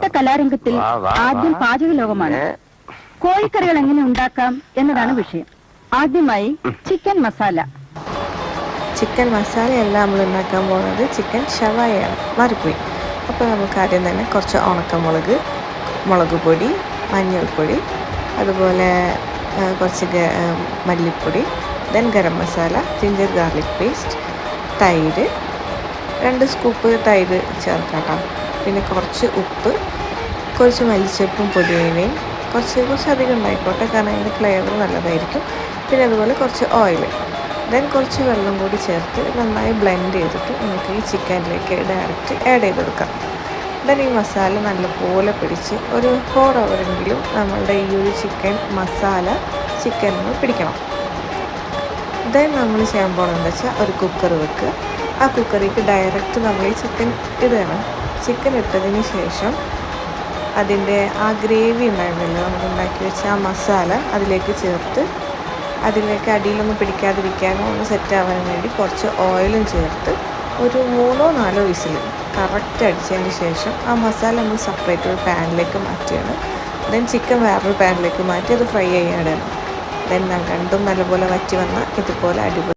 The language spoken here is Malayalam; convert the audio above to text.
ഇന്നത്തെ കലാരംഗത്തിൽ ആദ്യം പാചക ലോകമാണ്. കോഴിക്കറികൾ എങ്ങനെ ഉണ്ടാക്കാം എന്നതാണ് വിഷയം. ആദ്യമായി ചിക്കൻ മസാല. ചിക്കൻ മസാലയല്ല നമ്മൾ ഉണ്ടാക്കാൻ പോകുന്നത്, ചിക്കൻ ഷവായാണ്. മാറിപ്പോയി. അപ്പോൾ നമുക്ക് ആദ്യം തന്നെ കുറച്ച് ഉണക്കമുളക്, മുളക് പൊടി, മഞ്ഞൾപ്പൊടി, അതുപോലെ കുറച്ച് മല്ലിപ്പൊടി, then garam masala, ginger garlic paste, തൈര്, 2 സ്കൂപ്പ് തൈര് ചേർക്കാം. പിന്നെ കുറച്ച് ഉപ്പ്, കുറച്ച് മല്ലിച്ചപ്പും പുതിനയും, കുറച്ച് അധികം ഉണ്ടായിക്കോട്ടെ, കാരണം അതിൻ്റെ ഫ്ലേവർ നല്ലതായിരിക്കും. പിന്നെ അതുപോലെ കുറച്ച് ഓയിൽ, ദെൻ കുറച്ച് വെള്ളം കൂടി ചേർത്ത് നന്നായി ബ്ലെൻഡ് ചെയ്തിട്ട് നമുക്ക് ഈ ചിക്കനിലേക്ക് ഡയറക്റ്റ് ആഡ് ചെയ്ത് കൊടുക്കാം. ദെൻ ഈ മസാല നല്ലപോലെ പിടിച്ച് ഒരു 4 ഹവറെങ്കിലും നമ്മളുടെ ഈ ഒരു ചിക്കൻ മസാല ചിക്കനിന് പിടിക്കണം. ദെൻ നമ്മൾ ചെയ്യാൻ പോകുന്നതെന്ന് വെച്ചാൽ ഒരു കുക്കർ വെക്കുക. ആ കുക്കറിലേക്ക് ഡയറക്റ്റ് നമ്മൾ ഈ ചിക്കൻ ഇടണം. ചിക്കൻ ഇട്ടതിന് ശേഷം അതിൻ്റെ ആ ഗ്രേവി ഉണ്ടായിരുന്നല്ലോ, നമ്മൾ ഉണ്ടാക്കി വെച്ച ആ മസാല അതിലേക്ക് ചേർത്ത്, അതിലേക്ക് അടിയിലൊന്നും പിടിക്കാതിരിക്കാനോ ഒന്ന് സെറ്റ് ആവാൻ വേണ്ടി കുറച്ച് ഓയിലും ചേർത്ത് ഒരു 3-4 വിസിൽ കറക്റ്റ് അടിച്ചതിന് ശേഷം ആ മസാല നമ്മൾ സെപ്പറേറ്റ് ഒരു പാനിലേക്ക് മാറ്റുകയാണ്. ദെൻ ചിക്കൻ വേറൊരു പാനിലേക്ക് മാറ്റി അത് ഫ്രൈ ചെയ്യാനാണ്. ദെൻ രണ്ടും നല്ലപോലെ വറ്റി വന്നാൽ ഇതുപോലെ അടിപൊളി